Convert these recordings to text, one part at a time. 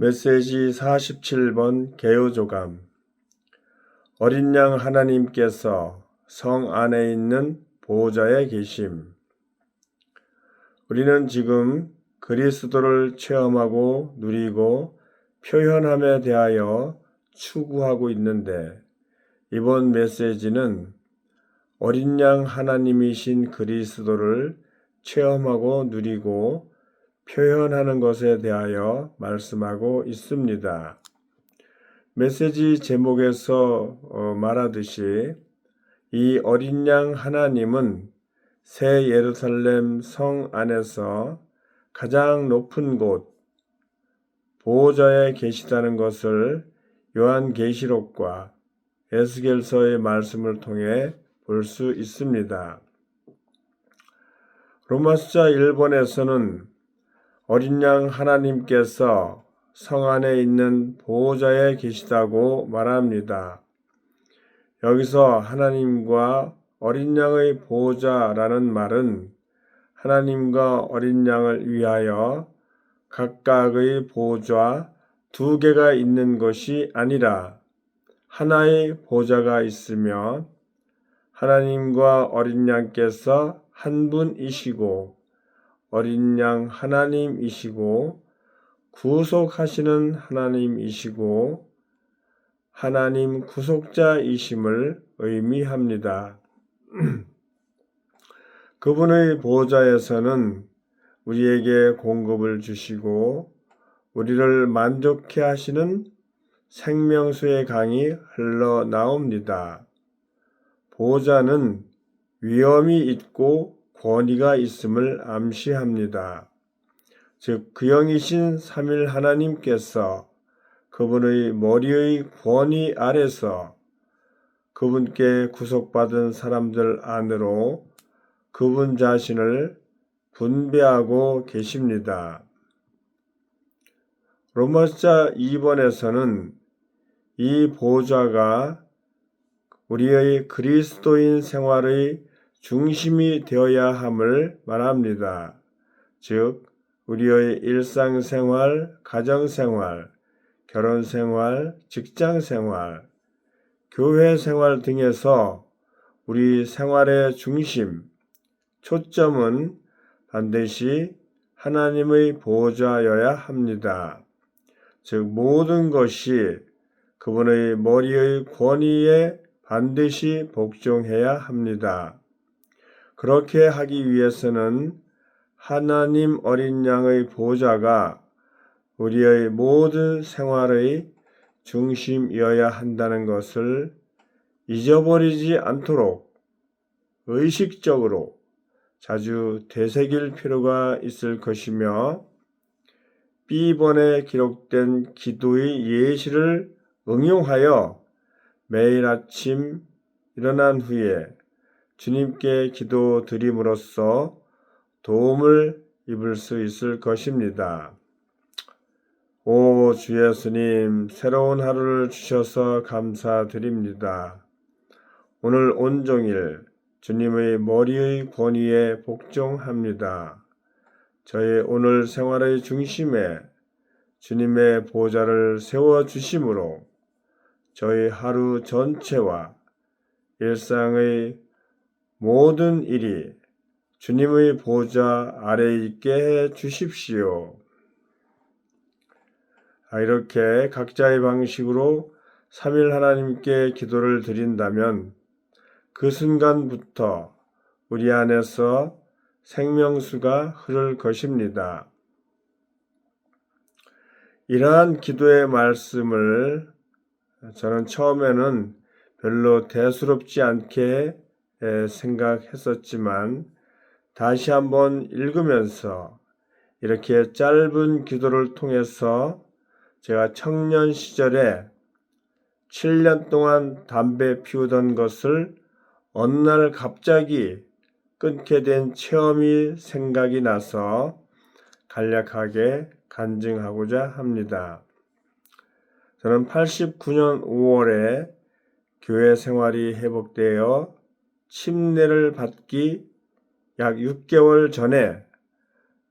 메시지 47번 개요조감. 어린 양 하나님께서 성 안에 있는 보호자에 계심. 우리는 지금 그리스도를 체험하고 누리고 표현함에 대하여 추구하고 있는데, 이번 메시지는 어린 양 하나님이신 그리스도를 체험하고 누리고 표현하는 것에 대하여 말씀하고 있습니다. 메시지 제목에서 말하듯이 이 어린 양 하나님은 새 예루살렘 성 안에서 가장 높은 곳 보호자에 계시다는 것을 요한계시록과 에스겔서의 말씀을 통해 볼 수 있습니다. 로마서 1번에서는 어린 양 하나님께서 성 안에 있는 보호자에 계시다고 말합니다. 여기서 하나님과 어린 양의 보호자라는 말은 하나님과 어린 양을 위하여 각각의 보호자 두 개가 있는 것이 아니라 하나의 보호자가 있으며 하나님과 어린 양께서 한 분이시고 어린 양 하나님이시고 구속하시는 하나님이시고 하나님 구속자이심을 의미합니다. 그분의 보호자에서는 우리에게 공급을 주시고 우리를 만족해 하시는 생명수의 강이 흘러나옵니다. 보호자는 위엄이 있고 권위가 있음을 암시합니다. 즉, 그 영이신 삼일 하나님께서 그분의 머리의 권위 아래서 그분께 구속받은 사람들 안으로 그분 자신을 분배하고 계십니다. 로마서 2번에서는 이 보호자가 우리의 그리스도인 생활의 중심이 되어야 함을 말합니다. 즉, 우리의 일상생활, 가정생활, 결혼생활, 직장생활, 교회생활 등에서 우리 생활의 중심, 초점은 반드시 하나님의 보호자여야 합니다. 즉, 모든 것이 그분의 머리의 권위에 반드시 복종해야 합니다. 그렇게 하기 위해서는 하나님 어린 양의 보호자가 우리의 모든 생활의 중심이어야 한다는 것을 잊어버리지 않도록 의식적으로 자주 되새길 필요가 있을 것이며, B번에 기록된 기도의 예시를 응용하여 매일 아침 일어난 후에 주님께 기도 드림으로써 도움을 입을 수 있을 것입니다. 오 주 예수님, 새로운 하루를 주셔서 감사드립니다. 오늘 온종일 주님의 머리의 권위에 복종합니다. 저의 오늘 생활의 중심에 주님의 보호자를 세워주심으로 저의 하루 전체와 일상의 모든 일이 주님의 보호자 아래에 있게 해 주십시오. 이렇게 각자의 방식으로 삼일 하나님께 기도를 드린다면 그 순간부터 우리 안에서 생명수가 흐를 것입니다. 이러한 기도의 말씀을 저는 처음에는 별로 대수롭지 않게 생각했었지만 다시 한번 읽으면서 이렇게 짧은 기도를 통해서 제가 청년 시절에 7년 동안 담배 피우던 것을 어느 날 갑자기 끊게 된 체험이 생각이 나서 간략하게 간증하고자 합니다. 저는 89년 5월에 교회 생활이 회복되어 침례를 받기 약 6개월 전에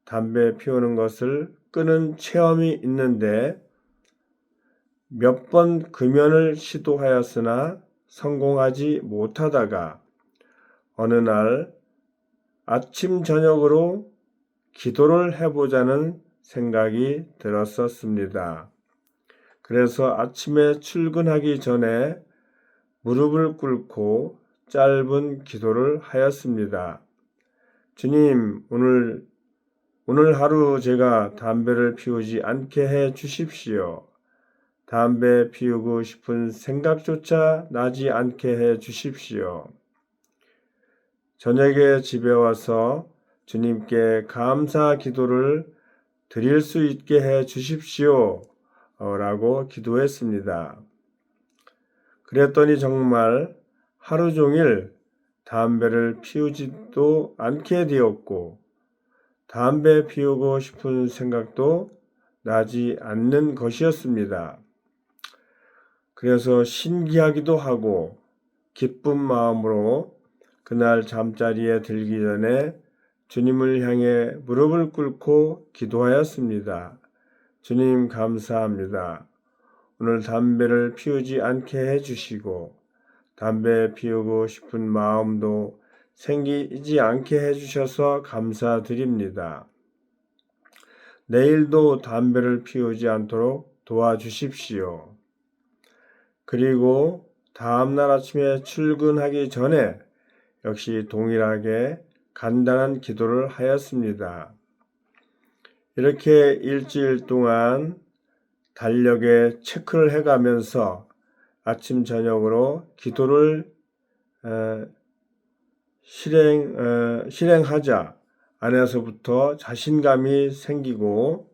담배 피우는 것을 끊은 체험이 있는데 몇 번 금연을 시도하였으나 성공하지 못하다가 어느 날 아침 저녁으로 기도를 해보자는 생각이 들었었습니다. 그래서 아침에 출근하기 전에 무릎을 꿇고 짧은 기도를 하였습니다. 주님, 오늘 하루 제가 담배를 피우지 않게 해 주십시오. 담배 피우고 싶은 생각조차 나지 않게 해 주십시오. 저녁에 집에 와서 주님께 감사 기도를 드릴 수 있게 해 주십시오. 라고 기도했습니다. 그랬더니 정말 하루 종일 담배를 피우지도 않게 되었고, 담배 피우고 싶은 생각도 나지 않는 것이었습니다. 그래서 신기하기도 하고 기쁜 마음으로 그날 잠자리에 들기 전에 주님을 향해 무릎을 꿇고 기도하였습니다. 주님 감사합니다. 오늘 담배를 피우지 않게 해주시고 담배 피우고 싶은 마음도 생기지 않게 해주셔서 감사드립니다. 내일도 담배를 피우지 않도록 도와주십시오. 그리고 다음날 아침에 출근하기 전에 역시 동일하게 간단한 기도를 하였습니다. 이렇게 일주일 동안 달력에 체크를 해가면서 아침 저녁으로 기도를 실행하자 안에서부터 자신감이 생기고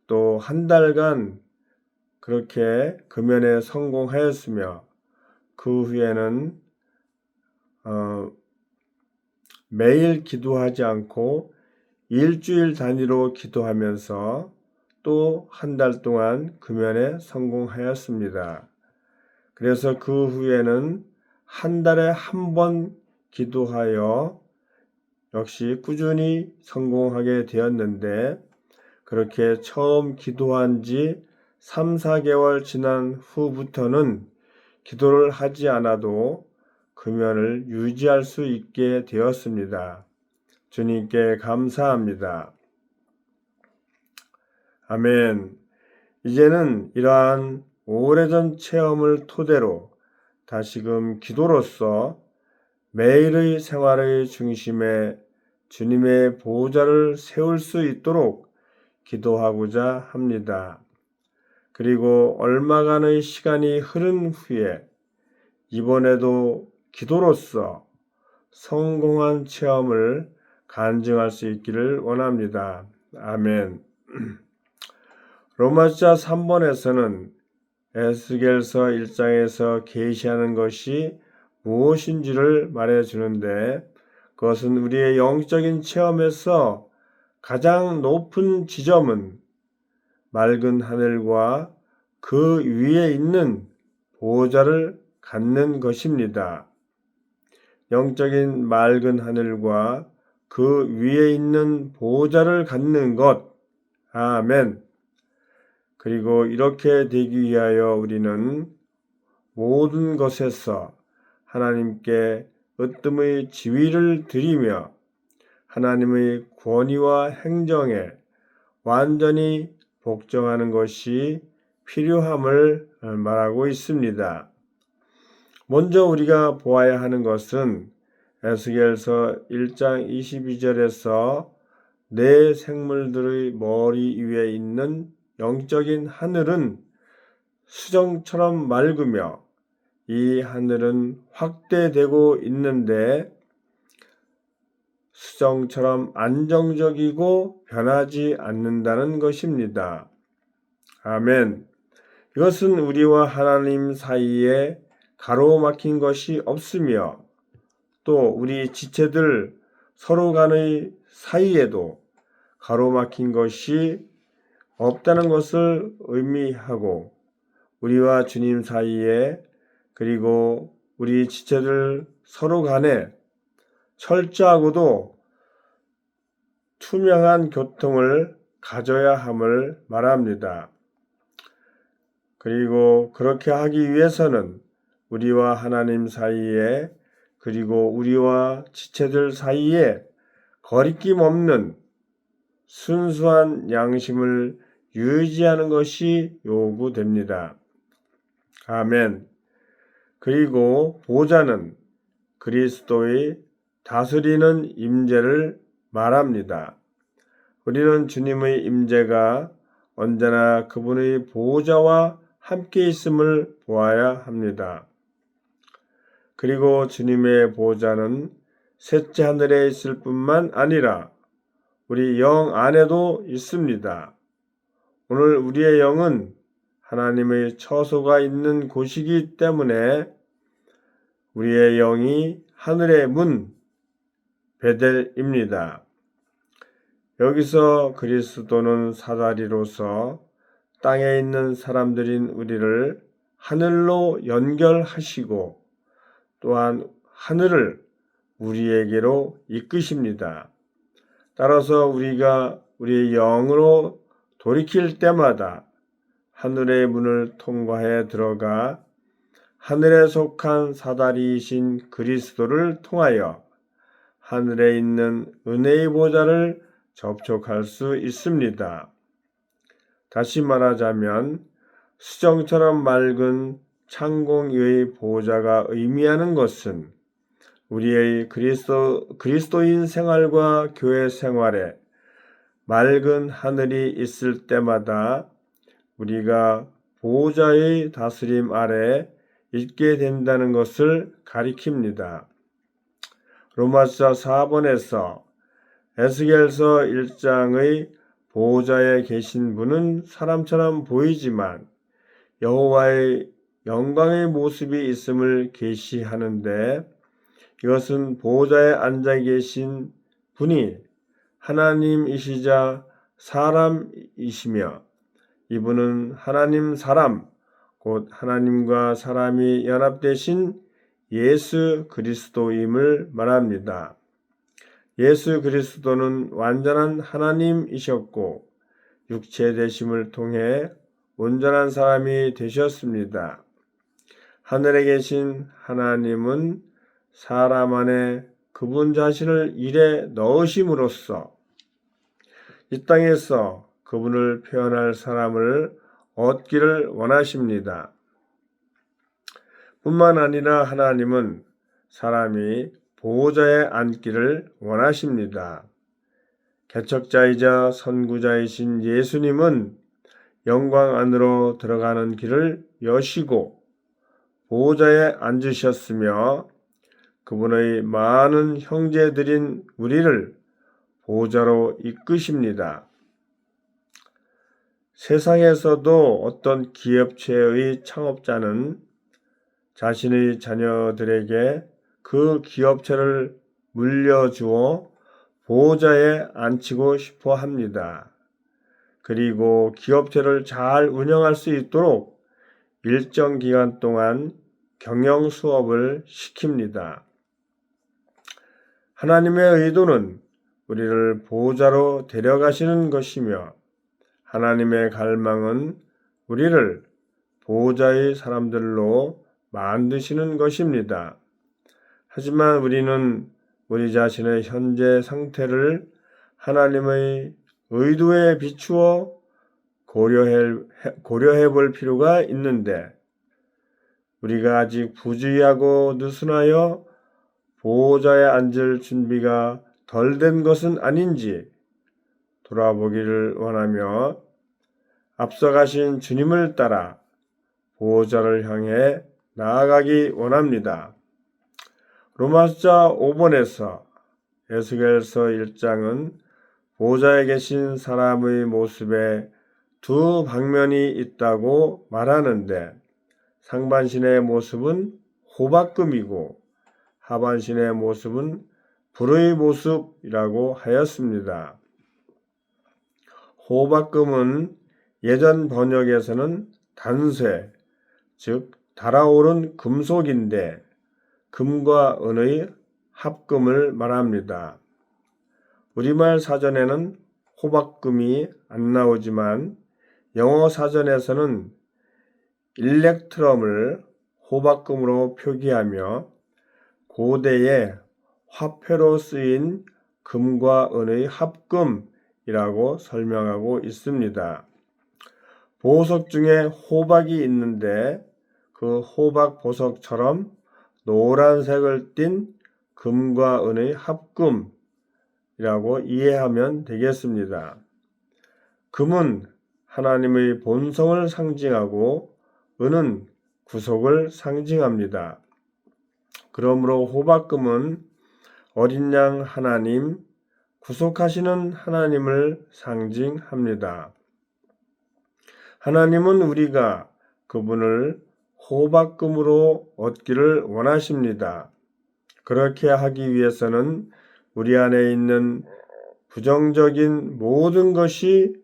또 한 달간 그렇게 금연에 성공하였으며 그 후에는 매일 기도하지 않고 일주일 단위로 기도하면서 또 한 달 동안 금연에 성공하였습니다. 그래서 그 후에는 한 달에 한 번 기도하여 역시 꾸준히 성공하게 되었는데 그렇게 처음 기도한 지 3, 4개월 지난 후부터는 기도를 하지 않아도 금연을 유지할 수 있게 되었습니다. 주님께 감사합니다. 아멘. 이제는 이러한 오래전 체험을 토대로 다시금 기도로서 매일의 생활의 중심에 주님의 보호자를 세울 수 있도록 기도하고자 합니다. 그리고 얼마간의 시간이 흐른 후에 이번에도 기도로서 성공한 체험을 간증할 수 있기를 원합니다. 아멘. 로마서 3번에서는 에스겔서 1장에서 계시하는 것이 무엇인지를 말해주는데 그것은 우리의 영적인 체험에서 가장 높은 지점은 맑은 하늘과 그 위에 있는 보호자를 갖는 것입니다. 영적인 맑은 하늘과 그 위에 있는 보호자를 갖는 것. 아멘. 그리고 이렇게 되기 위하여 우리는 모든 것에서 하나님께 으뜸의 지위를 드리며 하나님의 권위와 행정에 완전히 복종하는 것이 필요함을 말하고 있습니다. 먼저 우리가 보아야 하는 것은 에스겔서 1장 22절에서 내 생물들의 머리 위에 있는 영적인 하늘은 수정처럼 맑으며 이 하늘은 확대되고 있는데 수정처럼 안정적이고 변하지 않는다는 것입니다. 아멘. 이것은 우리와 하나님 사이에 가로막힌 것이 없으며 또 우리 지체들 서로 간의 사이에도 가로막힌 것이 없다는 것을 의미하고 우리와 주님 사이에 그리고 우리 지체들 서로 간에 철저하고도 투명한 교통을 가져야 함을 말합니다. 그리고 그렇게 하기 위해서는 우리와 하나님 사이에, 그리고 우리와 지체들 사이에 거리낌 없는 순수한 양심을 유지하는 것이 요구됩니다. 아멘. 그리고 보좌는 그리스도의 다스리는 임재를 말합니다. 우리는 주님의 임재가 언제나 그분의 보좌와 함께 있음을 보아야 합니다. 그리고 주님의 보좌는 셋째 하늘에 있을 뿐만 아니라 우리 영 안에도 있습니다. 오늘 우리의 영은 하나님의 처소가 있는 곳이기 때문에 우리의 영이 하늘의 문, 베델입니다. 여기서 그리스도는 사다리로서 땅에 있는 사람들인 우리를 하늘로 연결하시고 또한 하늘을 우리에게로 이끄십니다. 따라서 우리가 우리의 영으로 돌이킬 때마다 하늘의 문을 통과해 들어가 하늘에 속한 사다리이신 그리스도를 통하여 하늘에 있는 은혜의 보좌를 접촉할 수 있습니다. 다시 말하자면 수정처럼 맑은 창공 위의 보좌가 의미하는 것은 우리의 그리스도인 생활과 교회 생활에 맑은 하늘이 있을 때마다 우리가 보좌의 다스림 아래 있게 된다는 것을 가리킵니다. 로마서 4번에서 에스겔서 1장의 보좌에 계신 분은 사람처럼 보이지만 여호와의 영광의 모습이 있음을 계시하는데, 이것은 보좌에 앉아 계신 분이 하나님이시자 사람이시며 이분은 하나님 사람, 곧 하나님과 사람이 연합되신 예수 그리스도임을 말합니다. 예수 그리스도는 완전한 하나님이셨고 육체 되심을 통해 온전한 사람이 되셨습니다. 하늘에 계신 하나님은 사람 안에 그분 자신을 일에 넣으심으로써 이 땅에서 그분을 표현할 사람을 얻기를 원하십니다. 뿐만 아니라 하나님은 사람이 보호자에 앉기를 원하십니다. 개척자이자 선구자이신 예수님은 영광 안으로 들어가는 길을 여시고 보호자에 앉으셨으며 그분의 많은 형제들인 우리를 보호자로 이끄십니다. 세상에서도 어떤 기업체의 창업자는 자신의 자녀들에게 그 기업체를 물려주어 보호자에 앉히고 싶어 합니다. 그리고 기업체를 잘 운영할 수 있도록 일정 기간 동안 경영 수업을 시킵니다. 하나님의 의도는 우리를 보호자로 데려가시는 것이며 하나님의 갈망은 우리를 보호자의 사람들로 만드시는 것입니다. 하지만 우리는 우리 자신의 현재 상태를 하나님의 의도에 비추어 고려해 볼 필요가 있는데, 우리가 아직 부주의하고 느슨하여 보호자에 앉을 준비가 덜 된 것은 아닌지 돌아보기를 원하며 앞서가신 주님을 따라 보호자를 향해 나아가기 원합니다. 로마서 5번에서 에스겔서 1장은 보호자에 계신 사람의 모습에 두 방면이 있다고 말하는데, 상반신의 모습은 호박금이고 하반신의 모습은 불의 모습이라고 하였습니다. 호박금은 예전 번역에서는 단쇠, 즉 달아오른 금속인데 금과 은의 합금을 말합니다. 우리말 사전에는 호박금이 안 나오지만 영어 사전에서는 일렉트럼을 호박금으로 표기하며 고대의 화폐로 쓰인 금과 은의 합금이라고 설명하고 있습니다. 보석 중에 호박이 있는데 그 호박 보석처럼 노란색을 띤 금과 은의 합금이라고 이해하면 되겠습니다. 금은 하나님의 본성을 상징하고 은은 구속을 상징합니다. 그러므로 호박금은 어린 양 하나님, 구속하시는 하나님을 상징합니다. 하나님은 우리가 그분을 호박금으로 얻기를 원하십니다. 그렇게 하기 위해서는 우리 안에 있는 부정적인 모든 것이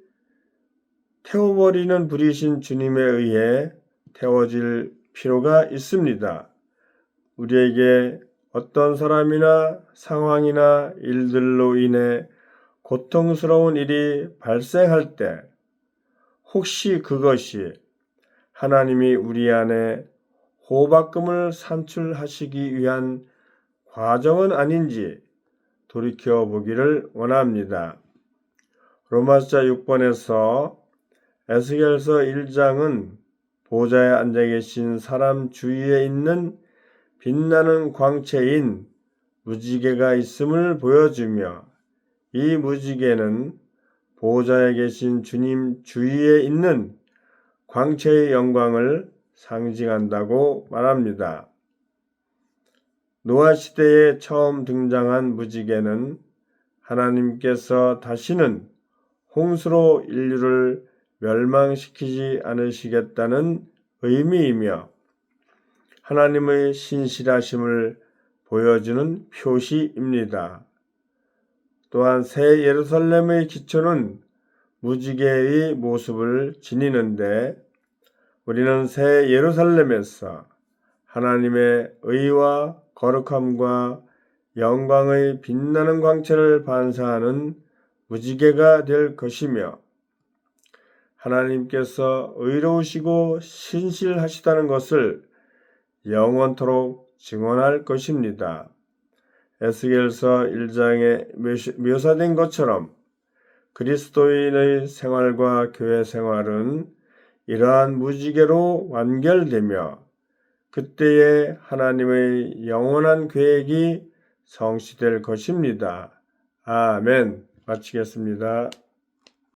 태워버리는 불이신 주님에 의해 태워질 필요가 있습니다. 우리에게 어떤 사람이나 상황이나 일들로 인해 고통스러운 일이 발생할 때 혹시 그것이 하나님이 우리 안에 호박금을 산출하시기 위한 과정은 아닌지 돌이켜 보기를 원합니다. 로마서 6번에서 에스겔서 1장은 보좌에 앉아 계신 사람 주위에 있는 빛나는 광채인 무지개가 있음을 보여주며 이 무지개는 보좌에 계신 주님 주위에 있는 광채의 영광을 상징한다고 말합니다. 노아 시대에 처음 등장한 무지개는 하나님께서 다시는 홍수로 인류를 멸망시키지 않으시겠다는 의미이며 하나님의 신실하심을 보여주는 표시입니다. 또한 새 예루살렘의 기초는 무지개의 모습을 지니는데 우리는 새 예루살렘에서 하나님의 의와 거룩함과 영광의 빛나는 광채를 반사하는 무지개가 될 것이며 하나님께서 의로우시고 신실하시다는 것을 영원토록 증언할 것입니다. 에스겔서 1장에 묘사된 것처럼 그리스도인의 생활과 교회 생활은 이러한 무지개로 완결되며 그때에 하나님의 영원한 계획이 성취될 것입니다. 아멘. 마치겠습니다.